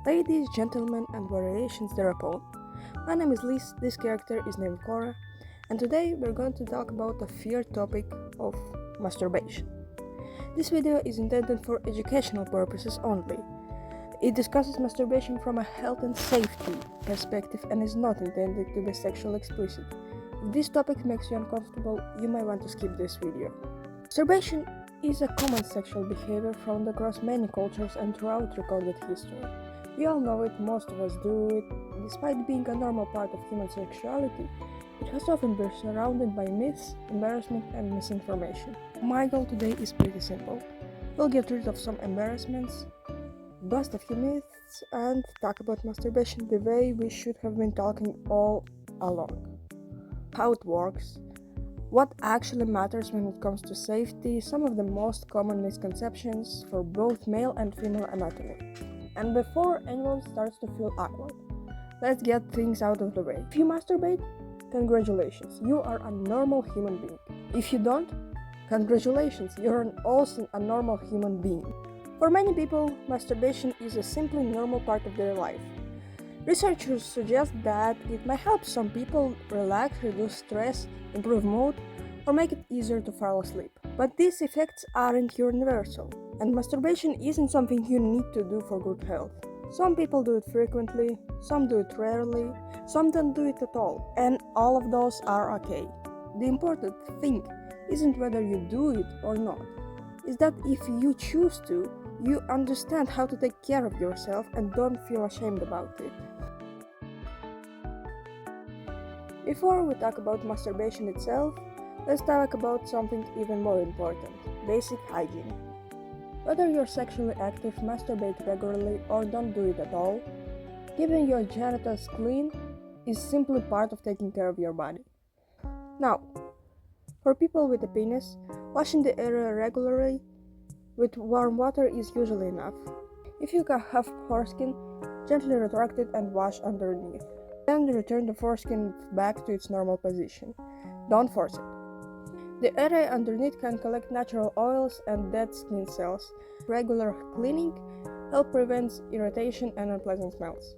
ladies, gentlemen, and variations thereupon. My name is Liz, this character is named Cora, and today we're going to talk about the feared topic of masturbation. This video is intended for educational purposes only. It discusses masturbation from a health and safety perspective and is not intended to be sexually explicit. If this topic makes you uncomfortable, you might want to skip this video. Masturbation is a common sexual behavior found across many cultures and throughout recorded history. We all know it, most of us do it. Despite being a normal part of human sexuality, it has often been surrounded by myths, embarrassment, and misinformation. My goal today is pretty simple. We'll get rid of some embarrassments, bust a few myths, and talk about masturbation the way we should have been talking all along. How it works, what actually matters when it comes to safety, some of the most common misconceptions for both male and female anatomy. And before anyone starts to feel awkward, let's get things out of the way. If you masturbate, congratulations, you are a normal human being. If you don't, congratulations, you're also a normal human being. For many people, masturbation is a simply normal part of their life. Researchers suggest that it may help some people relax, reduce stress, improve mood, or make it easier to fall asleep. But these effects aren't universal, and masturbation isn't something you need to do for good health. Some people do it frequently, some do it rarely, some don't do it at all, and all of those are okay. The important thing isn't whether you do it or not, is that if you choose to, you understand how to take care of yourself and don't feel ashamed about it. Before we talk about masturbation itself, let's talk about something even more important: basic hygiene. Whether you're sexually active, masturbate regularly, or don't do it at all, keeping your genitals clean is simply part of taking care of your body. Now, for people with a penis, washing the area regularly with warm water is usually enough. If you have foreskin, gently retract it and wash underneath. Then return the foreskin back to its normal position. Don't force it. The area underneath can collect natural oils and dead skin cells. Regular cleaning helps prevent irritation and unpleasant smells.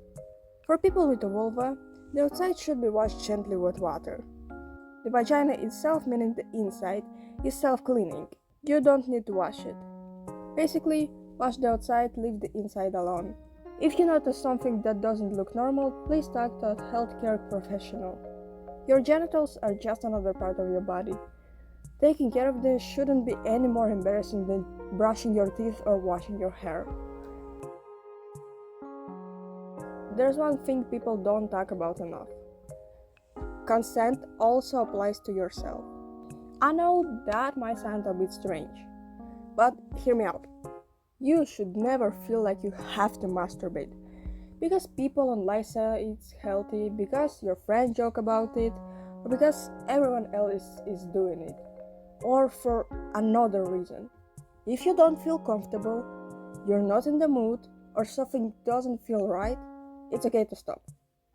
For people with a vulva, the outside should be washed gently with water. The vagina itself, meaning the inside, is self-cleaning. You don't need to wash it. Basically, wash the outside, leave the inside alone. If you notice something that doesn't look normal, please talk to a healthcare professional. Your genitals are just another part of your body. Taking care of them shouldn't be any more embarrassing than brushing your teeth or washing your hair. There's one thing people don't talk about enough. Consent also applies to yourself. I know that might sound a bit strange, but hear me out. You should never feel like you have to masturbate because people online say it's healthy, because your friends joke about it, or because everyone else is doing it, or for another reason. If you don't feel comfortable, you're not in the mood, or something doesn't feel right, it's okay to stop.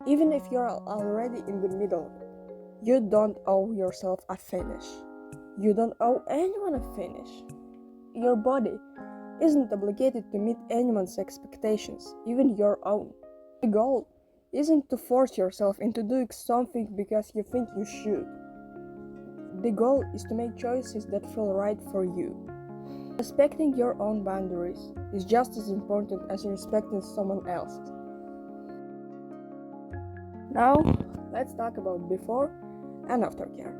Even if you're already in the middle of it, you don't owe yourself a finish. You don't owe anyone a finish. Your body isn't obligated to meet anyone's expectations, even your own. The goal isn't to force yourself into doing something because you think you should. The goal is to make choices that feel right for you. Respecting your own boundaries is just as important as respecting someone else's. Now, let's talk about before and after care.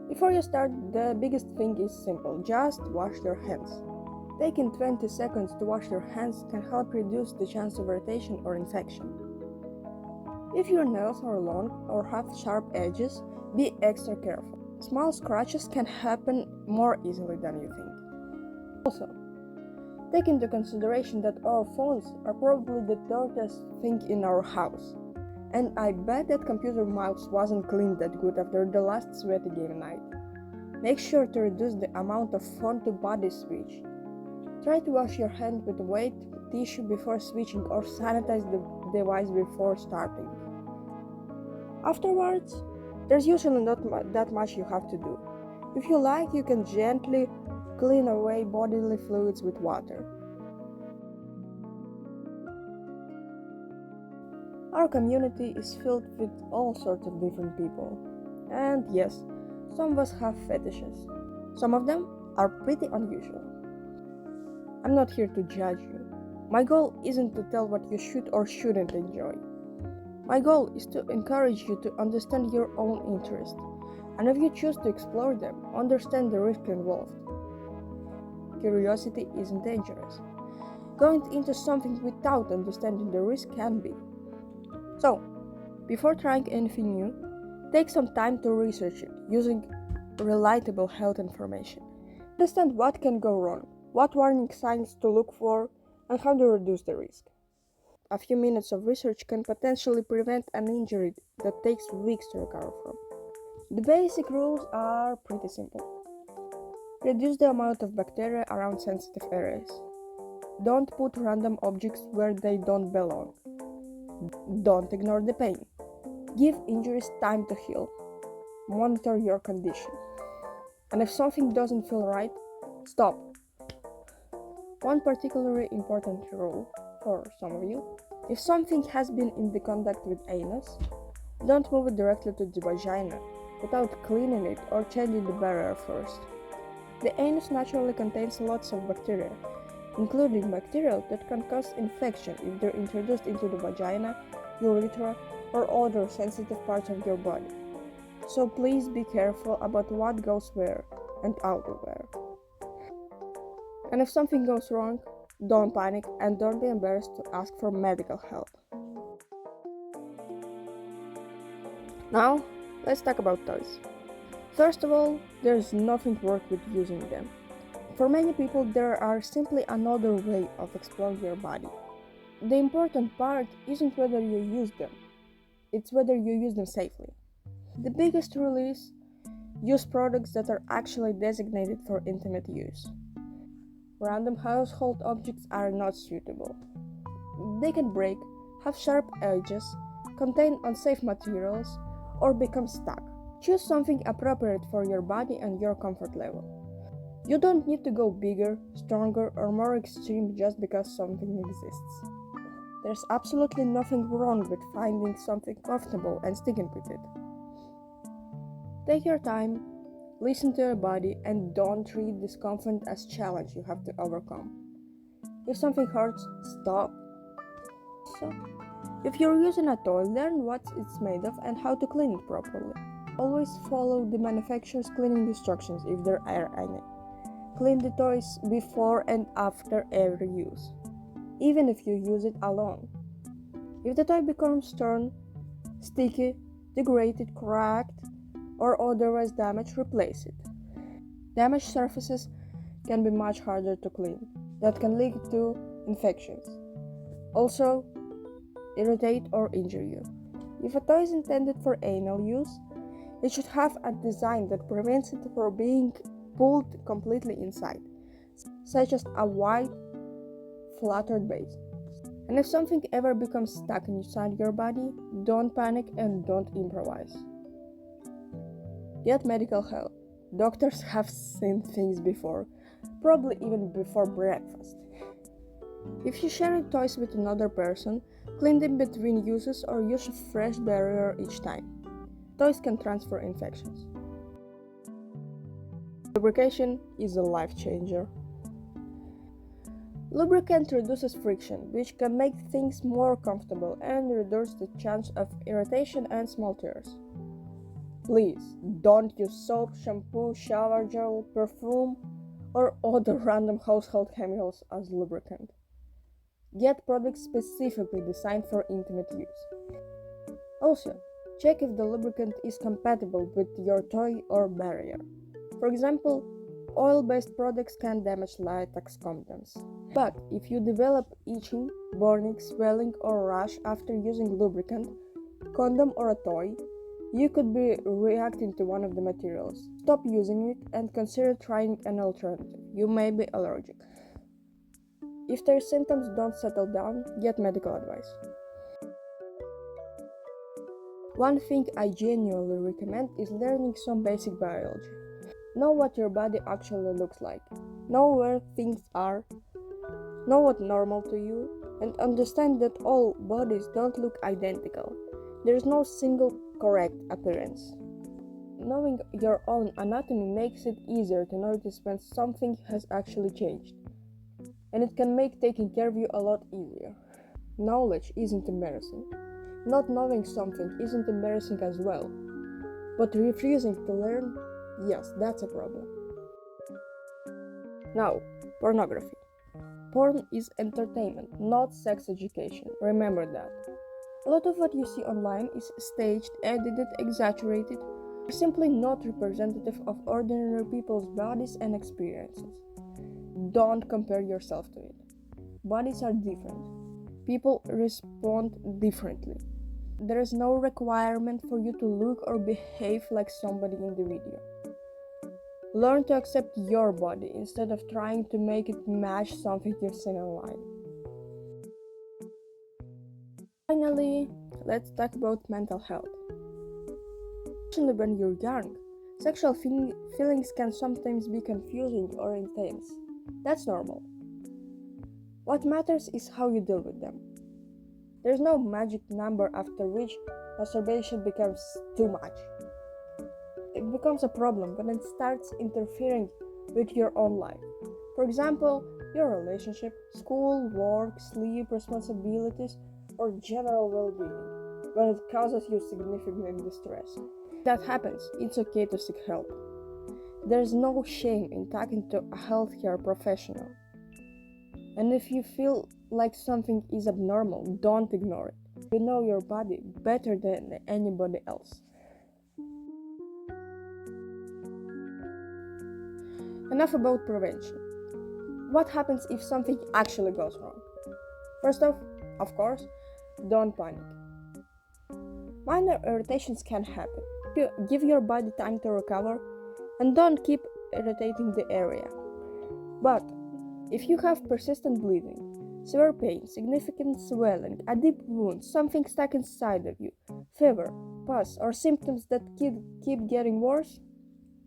Before you start, the biggest thing is simple: just wash your hands. Taking 20 seconds to wash your hands can help reduce the chance of irritation or infection. If your nails are long or have sharp edges, be extra careful. Small scratches can happen more easily than you think. Also, take into consideration that our phones are probably the dirtiest thing in our house. And I bet that computer mouse wasn't cleaned that good after the last sweaty game night. Make sure to reduce the amount of phone to body switch. Try to wash your hand with wet tissue before switching or sanitize the device before starting. Afterwards, there's usually not that much you have to do. If you like, you can gently clean away bodily fluids with water. Our community is filled with all sorts of different people. And yes, some of us have fetishes. Some of them are pretty unusual. I'm not here to judge you. My goal isn't to tell what you should or shouldn't enjoy. My goal is to encourage you to understand your own interests, and if you choose to explore them, understand the risk involved. Curiosity isn't dangerous. Going into something without understanding the risk can be. So, before trying anything new, take some time to research it using relatable health information. Understand what can go wrong, what warning signs to look for, and how to reduce the risk. A few minutes of research can potentially prevent an injury that takes weeks to recover from. The basic rules are pretty simple. Reduce the amount of bacteria around sensitive areas. Don't put random objects where they don't belong. Don't ignore the pain. Give injuries time to heal. Monitor your condition. And if something doesn't feel right, stop. One particularly important rule for some of you: if something has been in the contact with anus, don't move it directly to the vagina without cleaning it or changing the barrier first. The anus naturally contains lots of bacteria, including bacteria that can cause infection if they're introduced into the vagina, urethra, or other sensitive parts of your body. So please be careful about what goes where and out of where. And if something goes wrong, don't panic and don't be embarrassed to ask for medical help. Now, let's talk about toys. First of all, there's nothing wrong with using them. For many people, there are simply another way of exploring your body. The important part isn't whether you use them, it's whether you use them safely. The biggest rule is use products that are actually designated for intimate use. Random household objects are not suitable. They can break, have sharp edges, contain unsafe materials, or become stuck. Choose something appropriate for your body and your comfort level. You don't need to go bigger, stronger, or more extreme just because something exists. There's absolutely nothing wrong with finding something comfortable and sticking with it. Take your time, listen to your body, and don't treat discomfort as a challenge you have to overcome. If something hurts, stop. So, if you're using a toy, learn what it's made of and how to clean it properly. Always follow the manufacturer's cleaning instructions if there are any. Clean the toys before and after every use, even if you use it alone. If the toy becomes torn, sticky, degraded, cracked, or otherwise damaged, replace it. Damaged surfaces can be much harder to clean. That can lead to infections. Also, irritate or injure you. If a toy is intended for anal use, it should have a design that prevents it from being pulled completely inside, such as a wide, flattered base. And if something ever becomes stuck inside your body, don't panic and don't improvise. Get medical help. Doctors have seen things before, probably even before breakfast. If you're sharing toys with another person, clean them between uses or use a fresh barrier each time. Toys can transfer infections. Lubrication is a life changer. Lubricant reduces friction, which can make things more comfortable and reduce the chance of irritation and small tears. Please don't use soap, shampoo, shower gel, perfume, or other random household chemicals as lubricant. Get products specifically designed for intimate use. Also, check if the lubricant is compatible with your toy or barrier. For example, oil-based products can damage latex condoms. But if you develop itching, burning, swelling, or rash after using lubricant, condom, or a toy, you could be reacting to one of the materials. Stop using it and consider trying an alternative. You may be allergic. If their symptoms don't settle down, get medical advice. One thing I genuinely recommend is learning some basic biology. Know what your body actually looks like. Know where things are. Know what's normal to you. and understand that all bodies don't look identical. There is no single correct appearance. Knowing your own anatomy makes it easier to notice when something has actually changed, and it can make taking care of you a lot easier. Knowledge isn't embarrassing. Not knowing something isn't embarrassing as well. But refusing to learn, yes, that's a problem. Now, pornography. Porn is entertainment, not sex education. Remember that. A lot of what you see online is staged, edited, exaggerated, or simply not representative of ordinary people's bodies and experiences. Don't compare yourself to it. Bodies are different. People respond differently. There is no requirement for you to look or behave like somebody in the video. Learn to accept your body instead of trying to make it match something you've seen online. Finally, let's talk about mental health. Especially when you're young, sexual feelings can sometimes be confusing or intense. That's normal. What matters is how you deal with them. There's no magic number after which masturbation becomes too much. It becomes a problem when it starts interfering with your own life. For example, your relationship, school, work, sleep, responsibilities, or general well-being, when it causes you significant distress. If that happens, it's okay to seek help. There's no shame in talking to a healthcare professional. And if you feel like something is abnormal, don't ignore it. You know your body better than anybody else. Enough about prevention. What happens if something actually goes wrong? First off, of course, don't panic. Minor irritations can happen. Give your body time to recover and don't keep irritating the area. But if you have persistent bleeding, severe pain, significant swelling, a deep wound, something stuck inside of you, fever, pus, or symptoms that keep getting worse,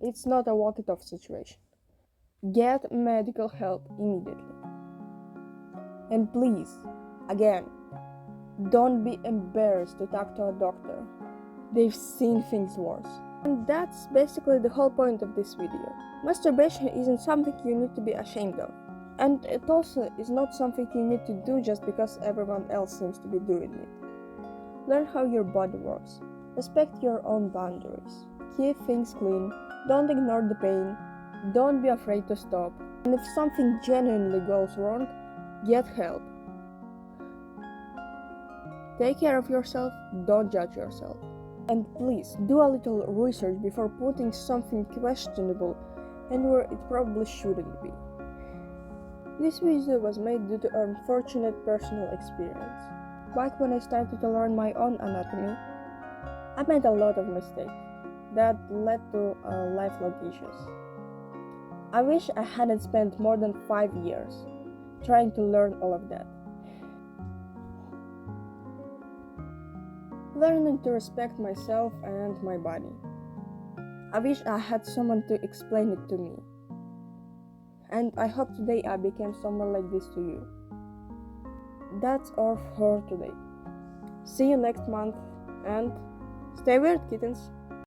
it's not a walk it off situation. Get medical help immediately. And please, again, don't be embarrassed to talk to a doctor. They've seen things worse. And that's basically the whole point of this video. Masturbation isn't something you need to be ashamed of. And it also is not something you need to do just because everyone else seems to be doing it. Learn how your body works. Respect your own boundaries. Keep things clean. Don't ignore the pain. Don't be afraid to stop. And if something genuinely goes wrong, get help. Take care of yourself. Don't judge yourself. And please, do a little research before putting something questionable anywhere it probably shouldn't be. This video was made due to unfortunate personal experience. Back when I started to learn my own anatomy, I made a lot of mistakes that led to lifelong issues. I wish I hadn't spent more than 5 years trying to learn all of that. Learning to respect myself and my body. I wish I had someone to explain it to me. And I hope today I became someone like this to you. That's all for today. See you next month and stay weird, kittens!